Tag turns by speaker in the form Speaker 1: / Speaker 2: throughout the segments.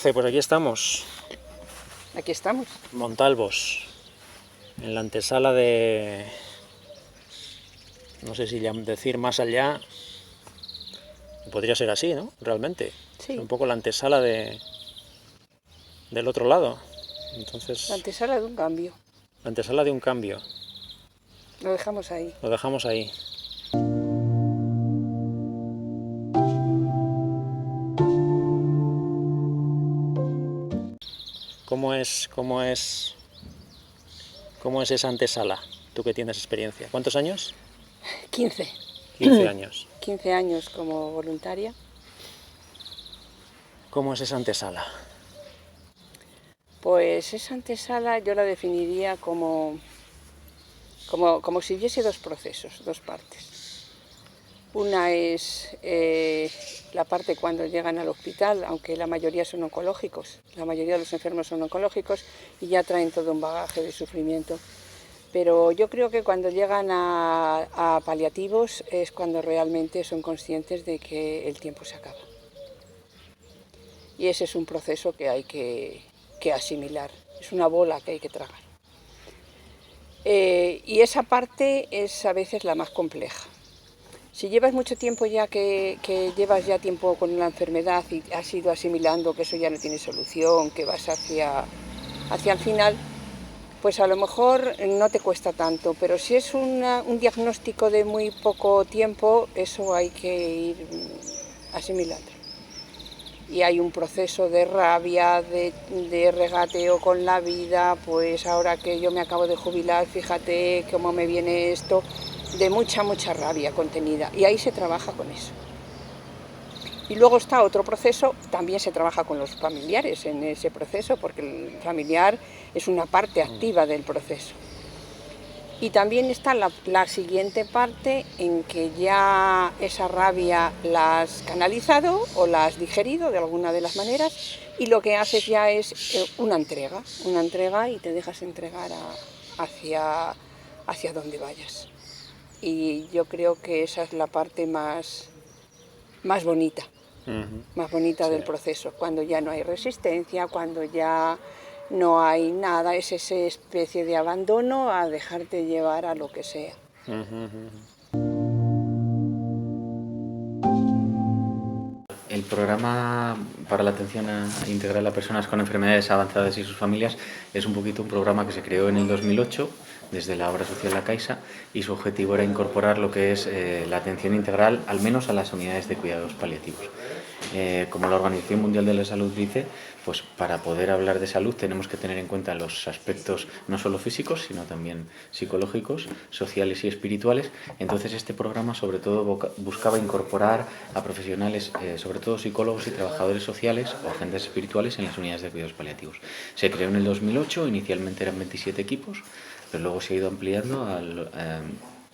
Speaker 1: hace? Pues aquí estamos.
Speaker 2: Aquí estamos.
Speaker 1: Montalvos, en la antesala de... no sé si decir más allá. Podría ser así, ¿no? Realmente.
Speaker 2: Sí.
Speaker 1: Es un poco la antesala del otro lado. Entonces,
Speaker 2: La antesala de un cambio.
Speaker 1: la antesala de un cambio.
Speaker 2: Lo dejamos ahí.
Speaker 1: Lo dejamos ahí. ¿Cómo es esa antesala? Tú que tienes experiencia. ¿Cuántos años?
Speaker 2: 15.
Speaker 1: 15 años.
Speaker 2: 15 años como voluntaria.
Speaker 1: ¿Cómo es esa antesala?
Speaker 2: Pues esa antesala yo la definiría como si hubiese dos procesos, dos partes. Una es la parte cuando llegan al hospital, aunque la mayoría son oncológicos, la mayoría de los enfermos son oncológicos y ya traen todo un bagaje de sufrimiento. Pero yo creo que cuando llegan a paliativos es cuando realmente son conscientes de que el tiempo se acaba. Y ese es un proceso que hay que asimilar, es una bola que hay que tragar. Y esa parte es a veces la más compleja. Si llevas mucho tiempo ya que llevas ya tiempo con una enfermedad y has ido asimilando que eso ya no tiene solución, que vas hacia el final, pues a lo mejor no te cuesta tanto, pero si es un diagnóstico de muy poco tiempo, eso hay que ir asimilando. Y hay un proceso de rabia, de regateo con la vida, pues ahora que yo me acabo de jubilar, fíjate cómo me viene esto, de mucha rabia contenida, y ahí se trabaja con eso. Y luego está otro proceso, también se trabaja con los familiares en ese proceso, porque el familiar es una parte activa del proceso. Y también está la siguiente parte en que ya esa rabia la has canalizado o la has digerido de alguna de las maneras y lo que haces ya es una entrega y te dejas entregar hacia donde vayas. Y yo creo que esa es la parte más bonita, más bonita del proceso, cuando ya no hay resistencia, cuando ya no hay nada, es esa especie de abandono a dejarte llevar a lo que sea.
Speaker 3: El programa para la atención integral a personas con enfermedades avanzadas y sus familias es un poquito un programa que se creó en el 2008 desde la obra social La Caixa y su objetivo era incorporar lo que es la atención integral al menos a las unidades de cuidados paliativos. Como la Organización Mundial de la Salud dice, pues para poder hablar de salud tenemos que tener en cuenta los aspectos no solo físicos, sino también psicológicos, sociales y espirituales. Entonces este programa sobre todo buscaba incorporar a profesionales, sobre todo psicólogos y trabajadores sociales o agentes espirituales en las unidades de cuidados paliativos. Se creó en el 2008, inicialmente eran 27 equipos, pero luego se ha ido ampliando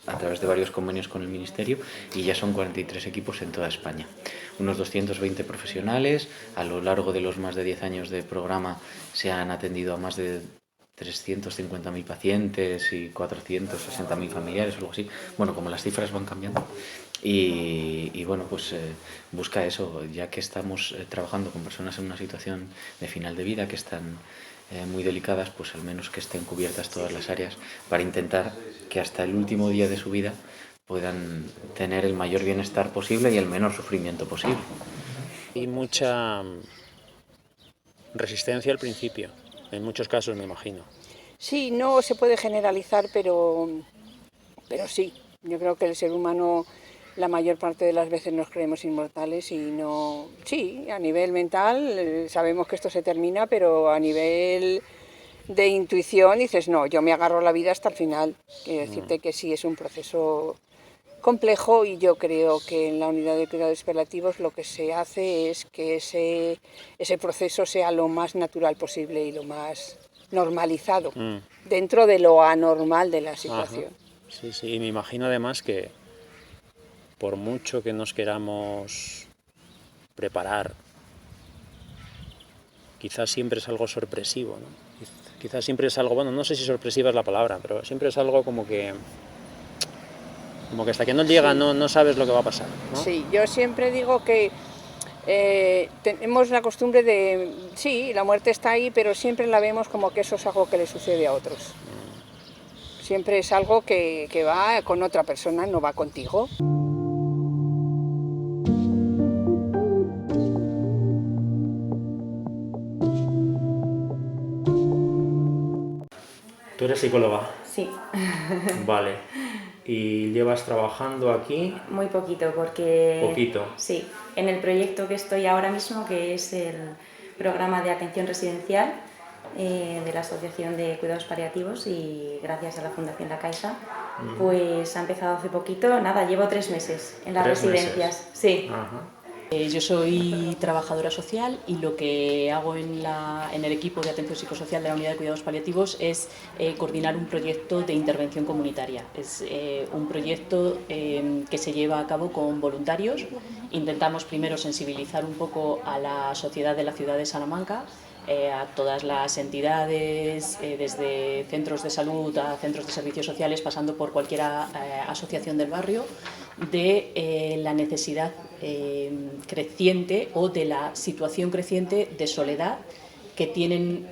Speaker 3: a través de varios convenios con el Ministerio y ya son 43 equipos en toda España. Unos 220 profesionales, a lo largo de los más de 10 años de programa se han atendido a más de 350.000 pacientes y 460.000 familiares o algo así. Bueno, como las cifras van cambiando. Y bueno, pues busca eso, ya que estamos trabajando con personas en una situación de final de vida que están muy delicadas, pues al menos que estén cubiertas todas las áreas para intentar que hasta el último día de su vida puedan tener el mayor bienestar posible y el menor sufrimiento posible.
Speaker 1: Y mucha resistencia al principio, en muchos casos me imagino.
Speaker 2: Sí, no se puede generalizar, pero sí, yo creo que el ser humano la mayor parte de las veces nos creemos inmortales y no... Sí, a nivel mental sabemos que esto se termina, pero a nivel de intuición dices, no, yo me agarro a la vida hasta el final. Quiero decirte que sí, es un proceso complejo y yo creo que en la unidad de cuidados paliativos lo que se hace es que ese proceso sea lo más natural posible y lo más normalizado, dentro de lo anormal de la situación.
Speaker 1: Sí, sí, y me imagino además que por mucho que nos queramos preparar, quizás siempre es algo sorpresivo, ¿no? Quizás siempre es algo, bueno, no sé si sorpresiva es la palabra, pero siempre es algo como que hasta que no llega, sí, no sabes lo que va a pasar, ¿no?
Speaker 2: Sí, yo siempre digo que tenemos la costumbre de, sí, la muerte está ahí, pero siempre la vemos como que eso es algo que le sucede a otros. Siempre es algo que va con otra persona, no va contigo.
Speaker 1: ¿Tú eres psicóloga?
Speaker 4: Sí.
Speaker 1: Vale. ¿Y llevas trabajando aquí?
Speaker 4: Muy poquito, porque...
Speaker 1: Poquito.
Speaker 4: Sí, en el proyecto que estoy ahora mismo, que es el programa de atención residencial de la Asociación de Cuidados Paliativos, y gracias a la Fundación La Caixa, pues ha empezado hace poquito. Nada, llevo 3 meses en las residencias. Sí.
Speaker 1: Ajá.
Speaker 5: Yo soy trabajadora social y lo que hago en el equipo de atención psicosocial de la Unidad de Cuidados Paliativos es coordinar un proyecto de intervención comunitaria. Es un proyecto que se lleva a cabo con voluntarios. Intentamos primero sensibilizar un poco a la sociedad de la ciudad de Salamanca, a todas las entidades, desde centros de salud a centros de servicios sociales, pasando por cualquier asociación del barrio, de la necesidad creciente o de la situación creciente de soledad que tienen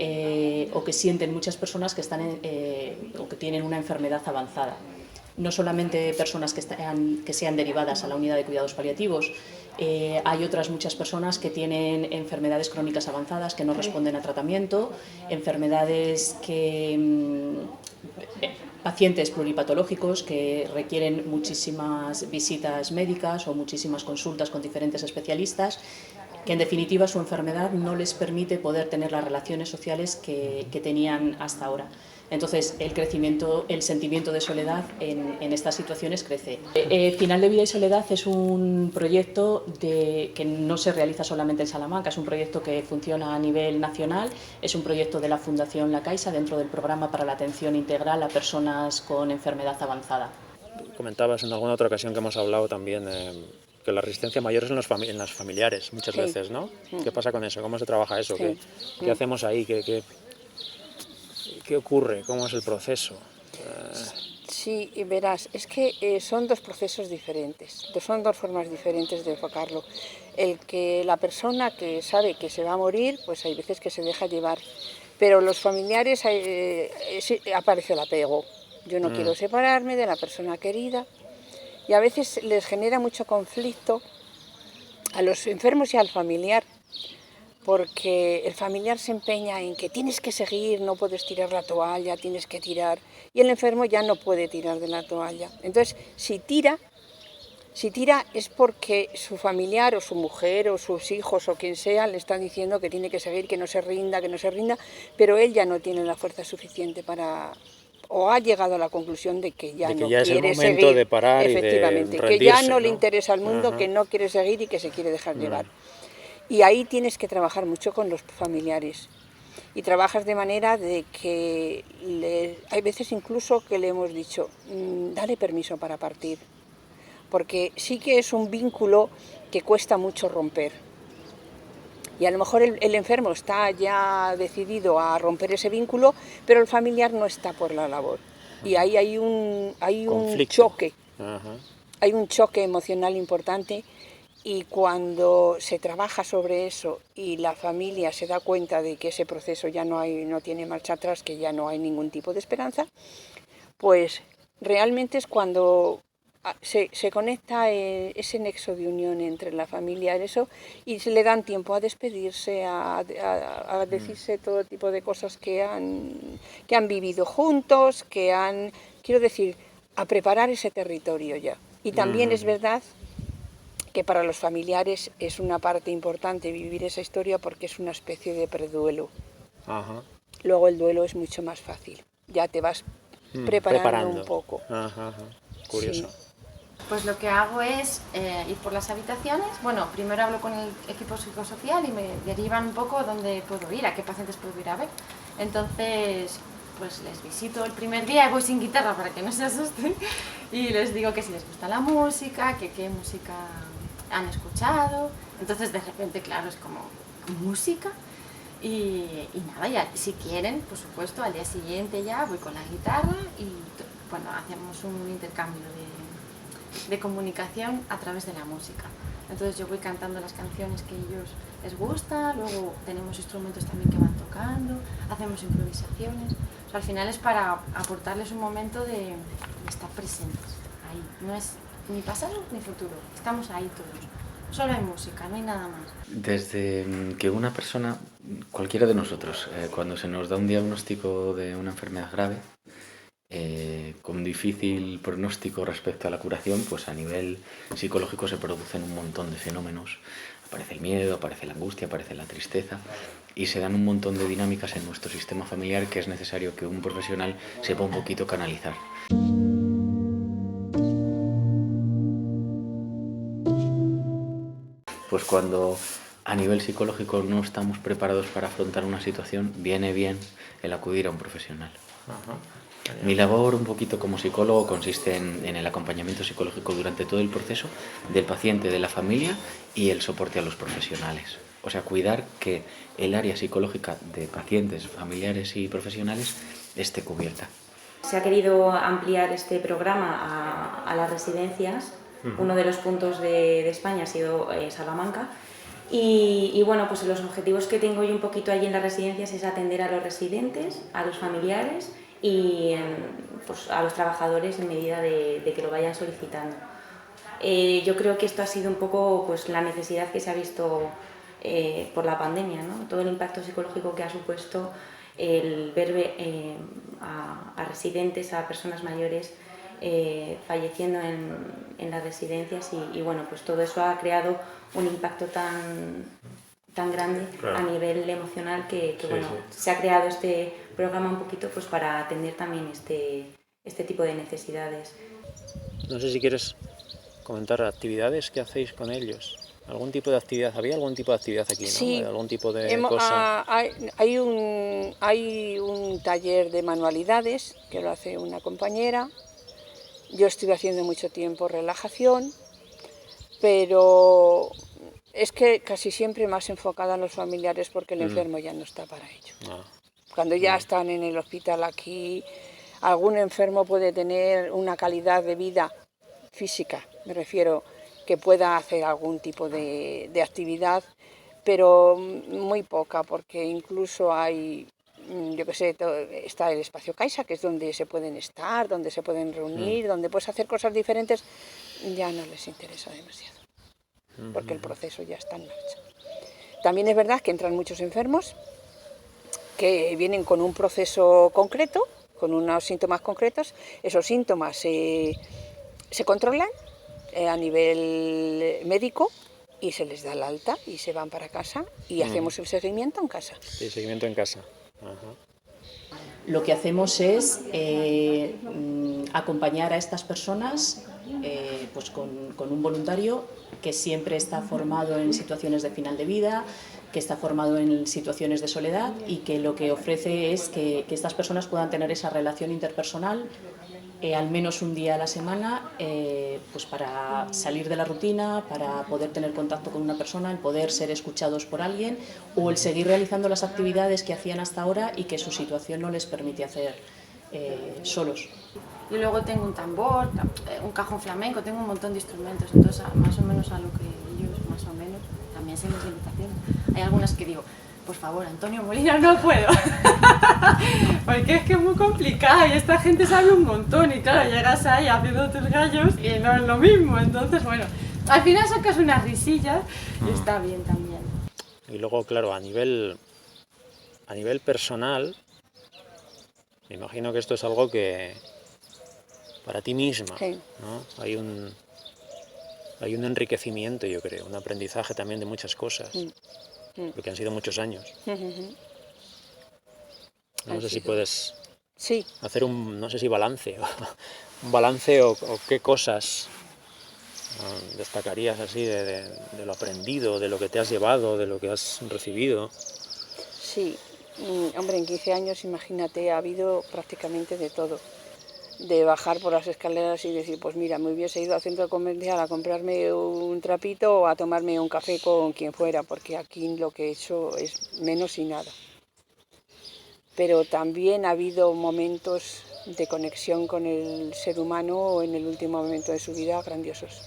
Speaker 5: o que sienten muchas personas que están o que tienen una enfermedad avanzada. No solamente personas que sean derivadas a la unidad de cuidados paliativos, hay otras muchas personas que tienen enfermedades crónicas avanzadas que no responden a tratamiento, enfermedades pacientes pluripatológicos que requieren muchísimas visitas médicas o muchísimas consultas con diferentes especialistas, que en definitiva su enfermedad no les permite poder tener las relaciones sociales que tenían hasta ahora. Entonces el sentimiento de soledad en estas situaciones crece. Final de Vida y Soledad es un proyecto que no se realiza solamente en Salamanca, es un proyecto que funciona a nivel nacional, es un proyecto de la Fundación La Caixa dentro del programa para la atención integral a personas con enfermedad avanzada.
Speaker 1: Comentabas en alguna otra ocasión que hemos hablado también que la resistencia mayor es en las familiares muchas veces, ¿no? ¿Qué pasa con eso? ¿Cómo se trabaja eso?
Speaker 2: Sí.
Speaker 1: ¿Qué hacemos ahí? ¿Qué ocurre? ¿Cómo es el proceso?
Speaker 2: Sí, y verás, es que son 2 procesos diferentes, son 2 formas diferentes de enfocarlo. El que la persona que sabe que se va a morir, pues hay veces que se deja llevar, pero los familiares aparece el apego. Yo no quiero separarme de la persona querida, y a veces les genera mucho conflicto a los enfermos y al familiar, porque el familiar se empeña en que tienes que seguir, no puedes tirar la toalla, tienes que tirar, y el enfermo ya no puede tirar de la toalla. Entonces, si tira es porque su familiar o su mujer o sus hijos o quien sea le están diciendo que tiene que seguir, que no se rinda, pero él ya no tiene la fuerza suficiente para... o ha llegado a la conclusión de que ya no quiere seguir.
Speaker 1: Es el momento de parar
Speaker 2: efectivamente,
Speaker 1: y de rendirse,
Speaker 2: que ya no le
Speaker 1: ¿no?
Speaker 2: interesa al mundo,
Speaker 1: Ajá.
Speaker 2: que no quiere seguir y que se quiere dejar llevar. Y ahí tienes que trabajar mucho con los familiares. Y trabajas de manera de que hay veces incluso que le hemos dicho, dale permiso para partir. Porque sí que es un vínculo que cuesta mucho romper. Y a lo mejor el enfermo está ya decidido a romper ese vínculo, pero el familiar no está por la labor. Y ahí hay un choque.
Speaker 1: Ajá.
Speaker 2: Hay un choque emocional importante. Y cuando se trabaja sobre eso y la familia se da cuenta de que ese proceso ya no tiene marcha atrás, que ya no hay ningún tipo de esperanza, pues realmente es cuando se conecta ese nexo de unión entre la familia y eso, y se le dan tiempo a despedirse, a decirse todo tipo de cosas que han vivido juntos, quiero decir, a preparar ese territorio ya. Y también es verdad que para los familiares es una parte importante vivir esa historia porque es una especie de preduelo.
Speaker 1: Ajá.
Speaker 2: Luego el duelo es mucho más fácil, ya te vas preparando un poco.
Speaker 1: Ajá. Curioso.
Speaker 2: Sí.
Speaker 6: Pues lo que hago es ir por las habitaciones. Bueno, primero hablo con el equipo psicosocial y me derivan un poco a dónde puedo ir, a qué pacientes puedo ir a ver. Entonces, pues les visito el primer día y voy sin guitarra para que no se asusten y les digo que si les gusta la música, que qué música han escuchado. Entonces de repente, claro, es como música y nada, ya si quieren, por supuesto, al día siguiente ya voy con la guitarra y bueno, hacemos un intercambio de comunicación a través de la música. Entonces yo voy cantando las canciones que a ellos les gusta, luego tenemos instrumentos también que van tocando, hacemos improvisaciones. O sea, al final es para aportarles un momento de estar presentes ahí. No es ni pasado ni futuro, estamos ahí todos. Solo hay música, no hay nada más.
Speaker 3: Desde que una persona, cualquiera de nosotros, cuando se nos da un diagnóstico de una enfermedad grave, con difícil pronóstico respecto a la curación, pues a nivel psicológico se producen un montón de fenómenos. Aparece el miedo, aparece la angustia, aparece la tristeza y se dan un montón de dinámicas en nuestro sistema familiar que es necesario que un profesional sepa un poquito canalizar. Pues cuando a nivel psicológico no estamos preparados para afrontar una situación, viene bien el acudir a un profesional.
Speaker 1: Ajá.
Speaker 3: Mi labor un poquito como psicólogo consiste en el acompañamiento psicológico durante todo el proceso del paciente, de la familia y el soporte a los profesionales. O sea, cuidar que el área psicológica de pacientes, familiares y profesionales esté cubierta.
Speaker 4: Se ha querido ampliar este programa a las residencias. Uno de los puntos de España ha sido Salamanca. Y bueno, pues los objetivos que tengo yo un poquito allí en las residencias es atender a los residentes, a los familiares y pues a los trabajadores en medida de que lo vayan solicitando. Yo creo que esto ha sido un poco pues la necesidad que se ha visto por la pandemia, ¿no? Todo el impacto psicológico que ha supuesto el ver a residentes, a personas mayores falleciendo en las residencias y bueno, pues todo eso ha creado un impacto tan grande, claro, a nivel emocional que sí, bueno, sí, se ha creado este programa un poquito pues para atender también este tipo de necesidades.
Speaker 1: No sé si quieres comentar actividades que hacéis con ellos. ¿Algún tipo de actividad? ¿Había algún tipo de actividad aquí, no?
Speaker 2: Sí,
Speaker 1: ¿Algún tipo de cosa?
Speaker 2: Hay un taller de manualidades que lo hace una compañera. Yo estuve haciendo mucho tiempo relajación, pero es que casi siempre más enfocada en los familiares porque el enfermo ya no está para ello. Cuando ya están en el hospital aquí, algún enfermo puede tener una calidad de vida física, me refiero, que pueda hacer algún tipo de actividad, pero muy poca, porque incluso hay, yo qué sé, está el espacio Caixa, que es donde se pueden estar, donde se pueden reunir, donde puedes hacer cosas diferentes, ya no les interesa demasiado, porque el proceso ya está en marcha. También es verdad que entran muchos enfermos que vienen con un proceso concreto, con unos síntomas concretos. Esos síntomas se controlan a nivel médico y se les da el alta y se van para casa y hacemos el seguimiento en casa.
Speaker 1: Sí, seguimiento en casa. Ajá.
Speaker 5: Lo que hacemos es acompañar a estas personas pues con un voluntario que siempre está formado en situaciones de final de vida, que está formado en situaciones de soledad y que lo que ofrece es que estas personas puedan tener esa relación interpersonal al menos un día a la semana, pues para salir de la rutina, para poder tener contacto con una persona, el poder ser escuchados por alguien o el seguir realizando las actividades que hacían hasta ahora y que su situación no les permite hacer solos.
Speaker 6: Y luego tengo un tambor, un cajón flamenco, tengo un montón de instrumentos, entonces más o menos a lo que ellos más o menos también sé mis limitaciones. Hay algunas que digo, por favor, Antonio Molina, no puedo, porque es que es muy complicado y esta gente sabe un montón y claro, llegas ahí haciendo tus gallos y no es lo mismo, entonces bueno, al final sacas unas risillas y está bien también.
Speaker 1: Y luego, claro, a nivel personal, me imagino que esto es algo que para ti misma,
Speaker 2: Sí.
Speaker 1: ¿no? Hay un enriquecimiento, yo creo, un aprendizaje también de muchas cosas, porque han sido muchos años. No sé si puedes hacer un balance o qué cosas destacarías así de lo aprendido, de lo que te has llevado, de lo que has recibido.
Speaker 2: Sí, hombre, en 15 años, imagínate, ha habido prácticamente de todo. De bajar por las escaleras y decir, pues mira, me hubiese ido al centro comercial a comprarme un trapito o a tomarme un café con quien fuera, porque aquí lo que he hecho es menos y nada. Pero también ha habido momentos de conexión con el ser humano en el último momento de su vida grandiosos.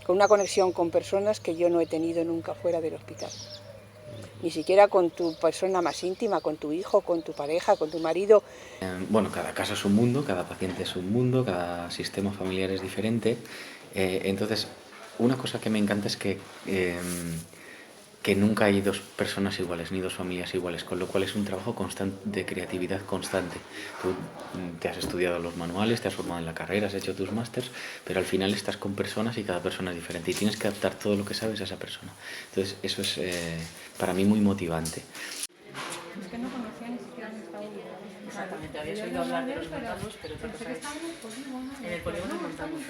Speaker 2: con una conexión con personas que yo no he tenido nunca fuera del hospital. Ni siquiera con tu persona más íntima, con tu hijo, con tu pareja, con tu marido.
Speaker 3: Bueno, cada caso es un mundo, cada paciente es un mundo, cada sistema familiar es diferente. Entonces, una cosa que me encanta es que nunca hay dos personas iguales, ni dos familias iguales, con lo cual es un trabajo constante, de creatividad constante. Tú te has estudiado los manuales, te has formado en la carrera, has hecho tus másters, pero al final estás con personas y cada persona es diferente y tienes que adaptar todo lo que sabes a esa persona. Entonces eso es para mí muy motivante.
Speaker 6: Es que no conocía ni siquiera el Estado.
Speaker 5: Exactamente, habías oído hablar de los montalvos, pero otra cosa es... En el polígono de Montalvos.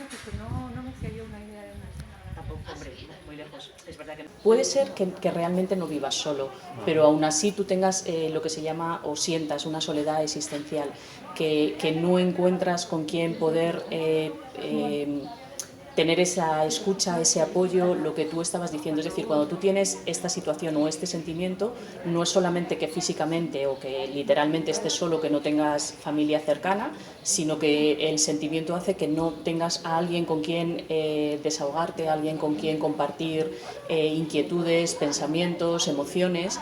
Speaker 6: No me hacía yo una idea de una.
Speaker 5: Tampoco, hombre, muy lejos. Es verdad que no. Puede ser que realmente no vivas solo, pero aún así tú tengas lo que se llama o sientas una soledad existencial, que no encuentras con quién poder tener esa escucha, ese apoyo, lo que tú estabas diciendo. Es decir, cuando tú tienes esta situación o este sentimiento, no es solamente que físicamente o que literalmente estés solo, que no tengas familia cercana, sino que el sentimiento hace que no tengas a alguien con quien desahogarte, a alguien con quien compartir inquietudes, pensamientos, emociones.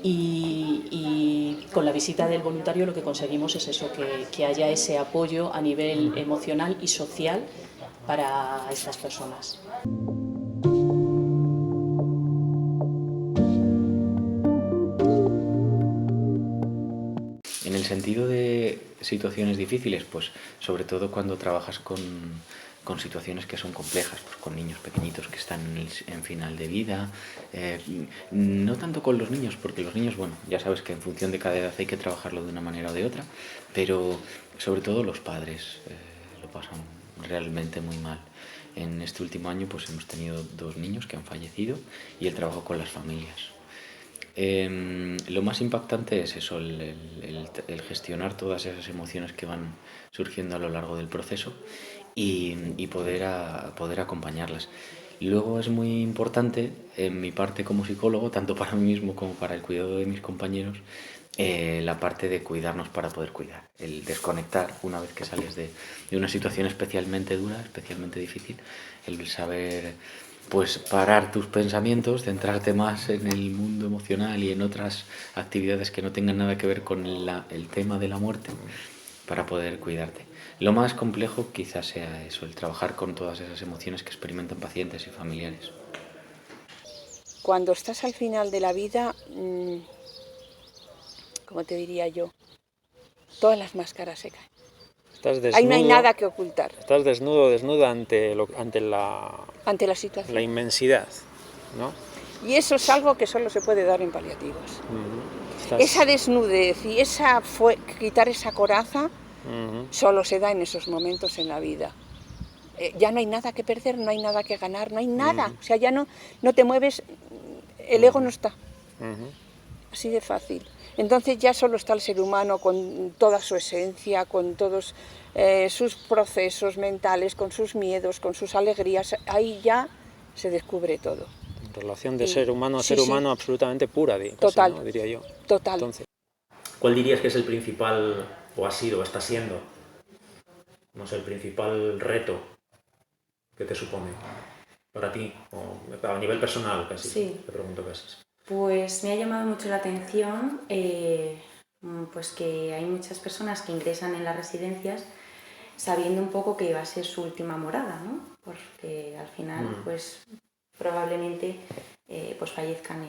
Speaker 5: Y con la visita del voluntario lo que conseguimos es eso, que haya ese apoyo a nivel emocional y social para estas personas.
Speaker 3: En el sentido de situaciones difíciles, pues sobre todo cuando trabajas con situaciones que son complejas, pues con niños pequeñitos que están en final de vida, no tanto con los niños, porque los niños, bueno, ya sabes que en función de cada edad hay que trabajarlo de una manera o de otra, pero sobre todo los padres lo pasan realmente muy mal. En este último año pues hemos tenido 2 niños que han fallecido y el trabajo con las familias. Lo más impactante es eso, el gestionar todas esas emociones que van surgiendo a lo largo del proceso y poder acompañarlas. Luego es muy importante, en mi parte como psicólogo, tanto para mí mismo como para el cuidado de mis compañeros, la parte de cuidarnos para poder cuidar, el desconectar una vez que sales de una situación especialmente dura, especialmente difícil, el saber pues parar tus pensamientos, centrarte más en el mundo emocional y en otras actividades que no tengan nada que ver con el tema de la muerte para poder cuidarte. Lo más complejo quizás sea eso, el trabajar con todas esas emociones que experimentan pacientes y familiares.
Speaker 2: Cuando estás al final de la vida, ¿cómo te diría yo? Todas las máscaras se caen.
Speaker 1: Estás desnudo,
Speaker 2: Ahí no hay nada que ocultar.
Speaker 1: Estás desnudo, desnuda ante
Speaker 2: la situación.
Speaker 1: La inmensidad, ¿no?
Speaker 2: Y eso es algo que solo se puede dar en paliativos.
Speaker 1: Estás...
Speaker 2: Esa desnudez y quitar esa coraza solo se da en esos momentos en la vida. Ya no hay nada que perder, no hay nada que ganar, no hay nada. O sea, ya no te mueves, el ego no está. Así de fácil. Entonces ya solo está el ser humano con toda su esencia, con todos sus procesos mentales, con sus miedos, con sus alegrías. Ahí ya se descubre todo.
Speaker 1: Relación de ser humano a ser humano absolutamente pura, casi,
Speaker 2: total,
Speaker 1: ¿no? Diría yo.
Speaker 2: Total.
Speaker 1: Entonces,
Speaker 7: ¿cuál dirías que es el principal, o ha sido, o está siendo, no sé, el principal reto que te supone para ti, o a nivel personal casi?
Speaker 4: Sí.
Speaker 7: Te pregunto casi.
Speaker 4: Pues me ha llamado mucho la atención pues que hay muchas personas que ingresan en las residencias sabiendo un poco que va a ser su última morada, ¿no? Porque al final pues probablemente pues fallezcan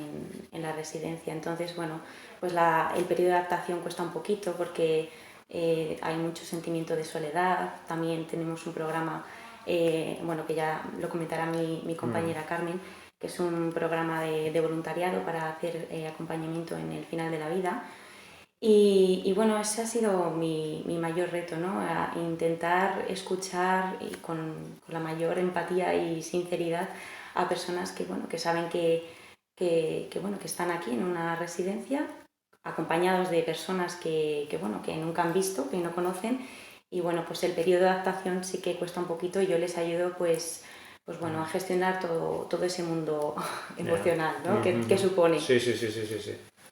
Speaker 4: en la residencia. Entonces, bueno, pues el periodo de adaptación cuesta un poquito porque hay mucho sentimiento de soledad. También tenemos un programa, bueno, que ya lo comentará mi compañera Carmen, que es un programa de voluntariado para hacer acompañamiento en el final de la vida. Y bueno, ese ha sido mi mayor reto, ¿no? A intentar escuchar y con la mayor empatía y sinceridad a personas que, bueno, que saben que están aquí en una residencia, acompañados de personas que nunca han visto, que no conocen. Y bueno, pues el periodo de adaptación sí que cuesta un poquito y yo les ayudo pues bueno, a gestionar todo ese mundo emocional, ¿no? que supone.
Speaker 7: Sí.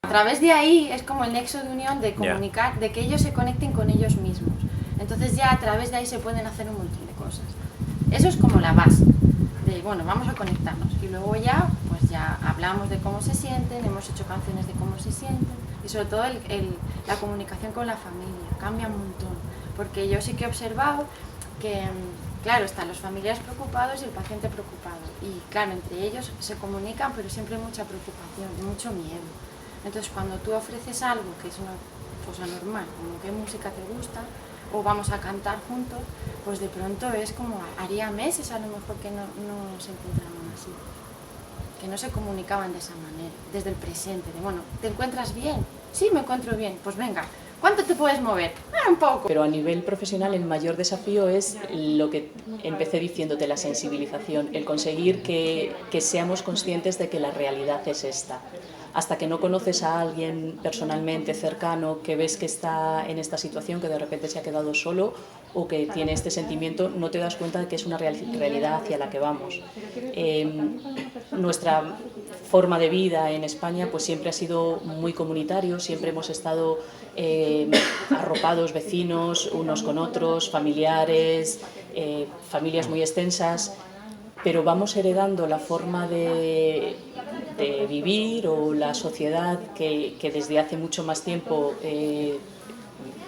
Speaker 6: A través de ahí es como el nexo de unión de comunicar, de que ellos se conecten con ellos mismos. Entonces ya a través de ahí se pueden hacer un montón de cosas. Eso es como la base. de, bueno, vamos a conectarnos. Y luego ya, pues ya hablamos de cómo se sienten, hemos hecho canciones de cómo se sienten, y sobre todo la comunicación con la familia, cambia un montón. Porque yo sí que he observado que, claro, están los familiares preocupados y el paciente preocupado. Y claro, entre ellos se comunican, pero siempre hay mucha preocupación y mucho miedo. Entonces, cuando tú ofreces algo que es una cosa normal, como qué música te gusta, o vamos a cantar juntos, pues de pronto es como, haría meses a lo mejor que no se encontraban así, que no se comunicaban de esa manera, desde el presente, de bueno, ¿te encuentras bien? Sí, me encuentro bien, pues venga, ¿cuánto te puedes mover? Un poco.
Speaker 5: Pero a nivel profesional el mayor desafío es lo que empecé diciéndote, la sensibilización, el conseguir que seamos conscientes de que la realidad es esta. Hasta que no conoces a alguien personalmente cercano, que ves que está en esta situación, que de repente se ha quedado solo o que tiene este sentimiento, no te das cuenta de que es una realidad hacia la que vamos. Nuestra forma de vida en España pues siempre ha sido muy comunitario, siempre hemos estado arropados, vecinos, unos con otros, familiares, familias muy extensas, pero vamos heredando la forma de vivir o la sociedad que desde hace mucho más tiempo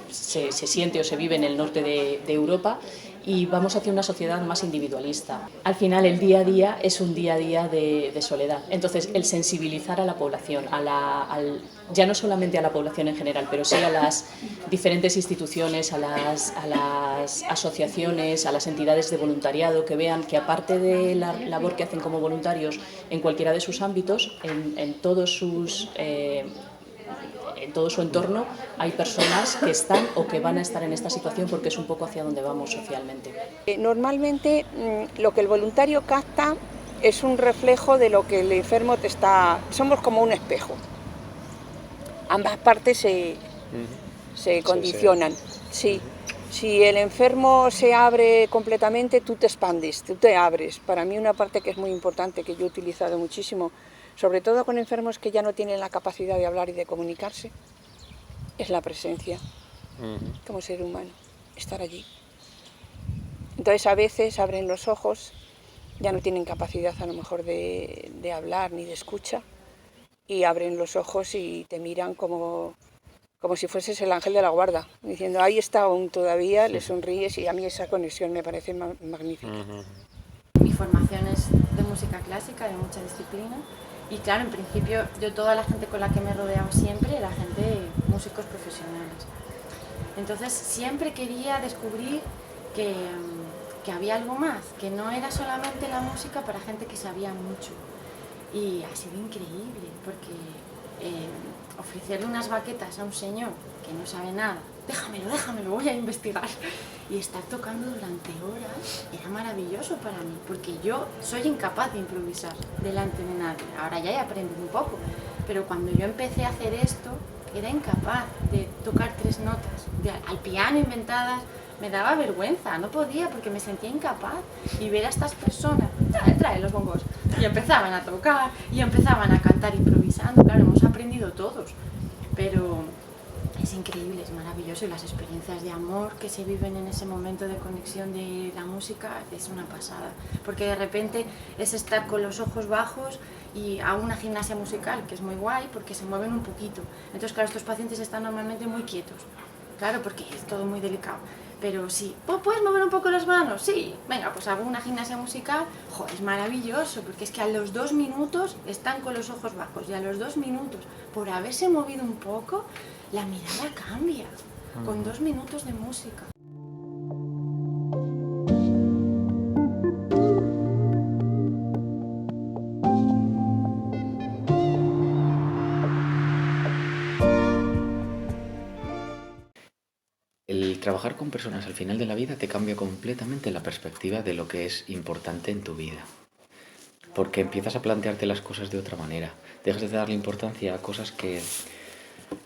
Speaker 5: se siente o se vive en el norte de Europa, y vamos hacia una sociedad más individualista. Al final el día a día es un día a día de soledad. Entonces el sensibilizar a la población, ya no solamente a la población en general, pero sí a las diferentes instituciones, a las asociaciones, a las entidades de voluntariado, que vean que aparte de la labor que hacen como voluntarios en cualquiera de sus ámbitos, en todo su entorno hay personas que están o que van a estar en esta situación, porque es un poco hacia donde vamos socialmente.
Speaker 2: Normalmente lo que el voluntario capta es un reflejo de lo que el enfermo te está... Somos como un espejo. Ambas partes se condicionan. Sí. Si el enfermo se abre completamente, tú te expandes, tú te abres. Para mí una parte que es muy importante, que yo he utilizado muchísimo, sobre todo con enfermos que ya no tienen la capacidad de hablar y de comunicarse, es la presencia como ser humano, estar allí. Entonces a veces abren los ojos, ya no tienen capacidad a lo mejor de hablar ni de escucha, y abren los ojos y te miran como si fueses el ángel de la guarda, diciendo, ahí está aún todavía, le sonríes, y a mí esa conexión me parece magnífica.
Speaker 6: Mi formación es de música clásica, de mucha disciplina, y claro, en principio yo toda la gente con la que me he rodeado siempre era gente, músicos profesionales. Entonces siempre quería descubrir que había algo más, que no era solamente la música para gente que sabía mucho. Y ha sido increíble, porque ofrecerle unas baquetas a un señor que no sabe nada, déjamelo, voy a investigar, y estar tocando durante horas, era maravilloso para mí, porque yo soy incapaz de improvisar delante de nadie. Ahora ya he aprendido un poco, pero cuando yo empecé a hacer esto, era incapaz de tocar 3 notas, al piano inventadas, me daba vergüenza, no podía porque me sentía incapaz. Y ver a estas personas, trae los bongos, y empezaban a tocar, y empezaban a cantar improvisando. Claro, hemos aprendido todos, pero es increíble, es maravilloso, y las experiencias de amor que se viven en ese momento de conexión de la música es una pasada, porque de repente es estar con los ojos bajos y hago una gimnasia musical, que es muy guay porque se mueven un poquito. Entonces, claro, estos pacientes están normalmente muy quietos, claro, porque es todo muy delicado. Pero sí, ¿puedes mover un poco las manos? Sí, venga, pues hago una gimnasia musical. ¡Jo, es maravilloso! Porque es que a los 2 minutos están con los ojos bajos, y a los 2 minutos, por haberse movido un poco, la mirada cambia, con 2 minutos de música.
Speaker 3: El trabajar con personas al final de la vida te cambia completamente la perspectiva de lo que es importante en tu vida. Porque empiezas a plantearte las cosas de otra manera. Dejas de darle importancia a cosas que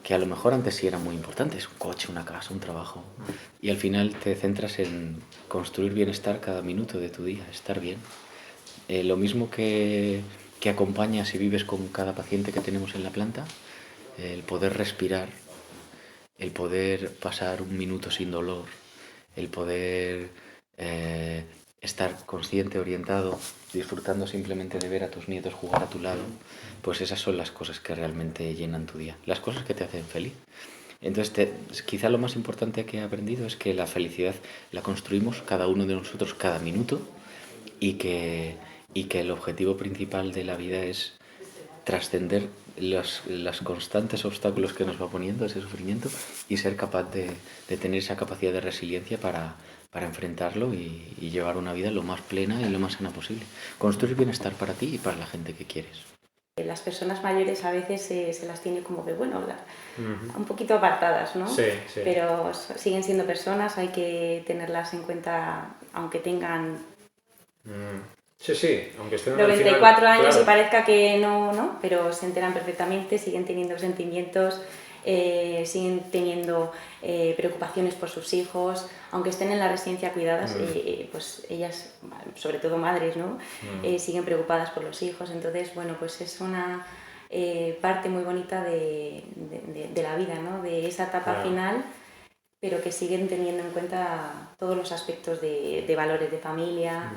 Speaker 3: a lo mejor antes sí eran muy importantes. Un coche, una casa, un trabajo. Y al final te centras en construir bienestar cada minuto de tu día, estar bien. Lo mismo que acompañas y vives con cada paciente que tenemos en la planta, el poder respirar, el poder pasar un minuto sin dolor, el poder estar consciente, orientado, disfrutando simplemente de ver a tus nietos jugar a tu lado, pues esas son las cosas que realmente llenan tu día, las cosas que te hacen feliz. Entonces, quizá lo más importante que he aprendido es que la felicidad la construimos cada uno de nosotros cada minuto y que el objetivo principal de la vida es trascender los constantes obstáculos que nos va poniendo ese sufrimiento y ser capaz de tener esa capacidad de resiliencia para enfrentarlo y llevar una vida lo más plena y lo más sana posible. Construir bienestar para ti y para la gente que quieres.
Speaker 4: Las personas mayores a veces se las tiene como que, bueno, un poquito apartadas, ¿no?
Speaker 7: Sí, sí.
Speaker 4: Pero siguen siendo personas, hay que tenerlas en cuenta, aunque tengan
Speaker 7: Sí, sí, aunque estén al
Speaker 4: 94
Speaker 7: final,
Speaker 4: años
Speaker 7: claro.
Speaker 4: y parezca que no, pero se enteran perfectamente, siguen teniendo sentimientos, siguen teniendo preocupaciones por sus hijos, aunque estén en la residencia cuidadas, pues ellas, sobre todo madres, ¿no? Siguen preocupadas por los hijos, entonces, bueno, pues es una parte muy bonita de la vida, ¿no? De esa etapa final, pero que siguen teniendo en cuenta todos los aspectos de valores de familia,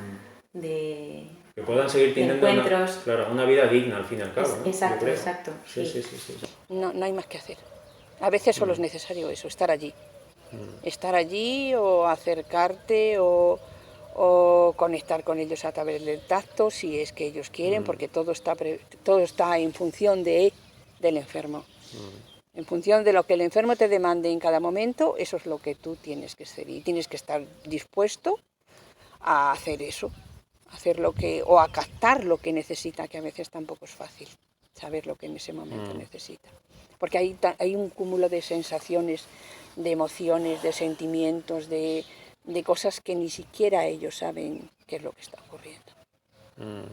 Speaker 4: de
Speaker 7: Que puedan seguir teniendo
Speaker 4: encuentros.
Speaker 7: una vida digna al fin y al cabo, ¿no?
Speaker 4: Exacto,
Speaker 7: Yo creo.
Speaker 4: exacto.
Speaker 7: Sí.
Speaker 2: No hay más que hacer. A veces solo es necesario eso, estar allí. Estar allí o acercarte o conectar con ellos a través del tacto, si es que ellos quieren, porque todo está en función del enfermo. En función de lo que el enfermo te demande en cada momento, eso es lo que tú tienes que hacer. Y tienes que estar dispuesto a hacer eso, o a captar lo que necesita, que a veces tampoco es fácil saber lo que en ese momento necesita. Porque hay un cúmulo de sensaciones, de emociones, de sentimientos, de cosas que ni siquiera ellos saben qué es lo que está ocurriendo.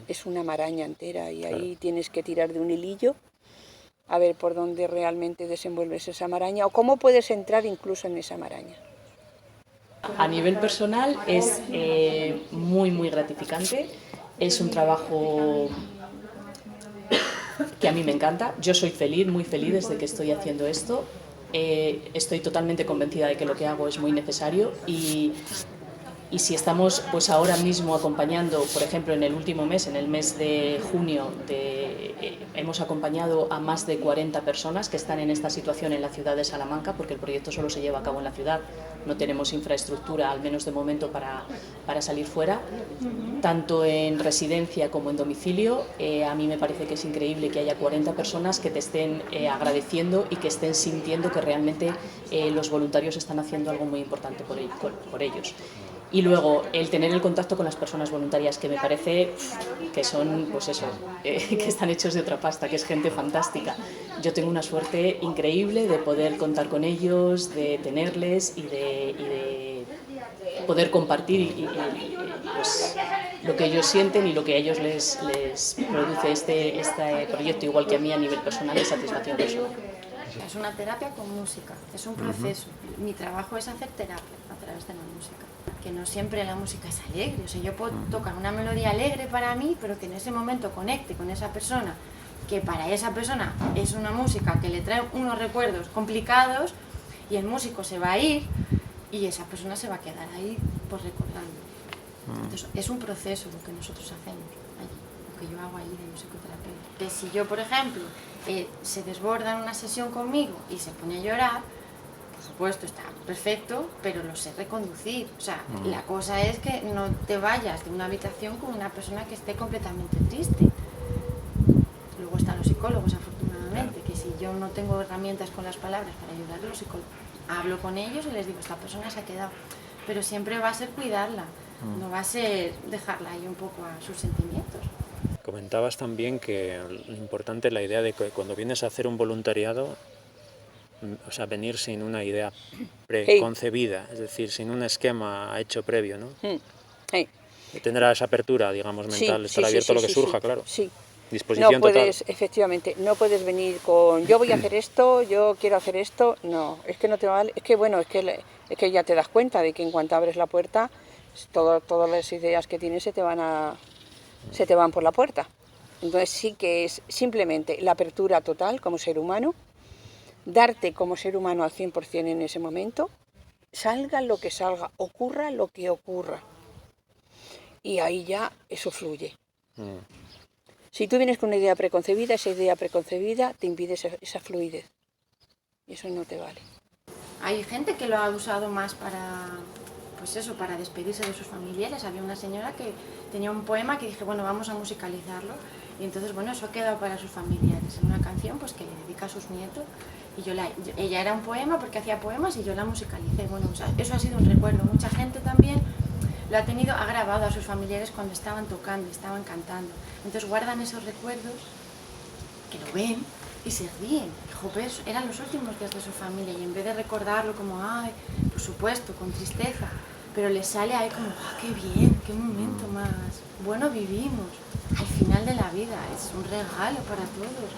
Speaker 2: Es una maraña entera y ahí tienes que tirar de un hilillo a ver por dónde realmente desenvuelves esa maraña o cómo puedes entrar incluso en esa maraña.
Speaker 5: A nivel personal es muy, muy gratificante. Es un trabajo que a mí me encanta. Yo soy feliz, muy feliz desde que estoy haciendo esto. Estoy totalmente convencida de que lo que hago es muy necesario y si estamos pues ahora mismo acompañando, por ejemplo, en el último mes, en el mes de junio, hemos acompañado a más de 40 personas que están en esta situación en la ciudad de Salamanca, porque el proyecto solo se lleva a cabo en la ciudad, no tenemos infraestructura, al menos de momento, para salir fuera, tanto en residencia como en domicilio. A mí me parece que es increíble que haya 40 personas que te estén agradeciendo y que estén sintiendo que realmente los voluntarios están haciendo algo muy importante por ellos. Y luego el tener el contacto con las personas voluntarias, que me parece que son, pues eso, que están hechos de otra pasta, que es gente fantástica. Yo tengo una suerte increíble de poder contar con ellos, de tenerles y de poder compartir pues, lo que ellos sienten y lo que a ellos les produce este proyecto, igual que a mí a nivel personal, de satisfacción personal.
Speaker 6: Es una terapia con música, es un proceso. Mi trabajo es hacer terapia a través de la música. Que no siempre la música es alegre, o sea, yo puedo tocar una melodía alegre para mí, pero que en ese momento conecte con esa persona, que para esa persona es una música que le trae unos recuerdos complicados y el músico se va a ir y esa persona se va a quedar ahí pues recordando. Entonces es un proceso lo que nosotros hacemos allí, lo que yo hago allí de musicoterapeuta. Que si yo, por ejemplo, se desborda en una sesión conmigo y se pone a llorar, por supuesto, está perfecto, pero lo sé reconducir. O sea, la cosa es que no te vayas de una habitación con una persona que esté completamente triste. Luego están los psicólogos, afortunadamente, que si yo no tengo herramientas con las palabras para ayudar a los psicólogos, hablo con ellos y les digo, esta persona se ha quedado. Pero siempre va a ser cuidarla, no va a ser dejarla ahí un poco a sus sentimientos.
Speaker 1: Comentabas también que lo importante es la idea de que cuando vienes a hacer un voluntariado, o sea, venir sin una idea preconcebida, es decir, sin un esquema hecho previo, ¿no? Tener esa apertura, digamos, mental, estar abierto a lo que surja, claro.
Speaker 2: Sí.
Speaker 1: Disposición
Speaker 2: no puedes,
Speaker 1: total.
Speaker 2: Efectivamente, no puedes venir con yo voy a hacer esto, yo quiero hacer esto, no, es que no te vale, es que bueno, es que ya te das cuenta de que en cuanto abres la puerta, todas las ideas que tienes se te van por la puerta. Entonces sí que es simplemente la apertura total como ser humano, darte como ser humano al 100% en ese momento, salga lo que salga, ocurra lo que ocurra. y ahí ya eso fluye. Si tú vienes con una idea preconcebida, esa idea preconcebida te impide esa fluidez. Y eso no te vale.
Speaker 6: Hay gente que lo ha usado más para, pues eso, para despedirse de sus familiares. Había una señora que tenía un poema que dije, bueno, vamos a musicalizarlo. Y entonces, bueno, eso ha quedado para sus familiares en una canción pues que le dedica a sus nietos. Y ella era un poema porque hacía poemas y yo la musicalicé. Bueno, o sea, eso ha sido un recuerdo. Mucha gente también lo ha grabado a sus familiares cuando estaban tocando, estaban cantando. Entonces guardan esos recuerdos, que lo ven y se ríen. Joder, eran los últimos días de su familia y en vez de recordarlo como, ay, por supuesto, con tristeza, pero les sale ahí como, ah, qué bien, qué momento más bueno vivimos. Al final de la vida es un regalo para todos.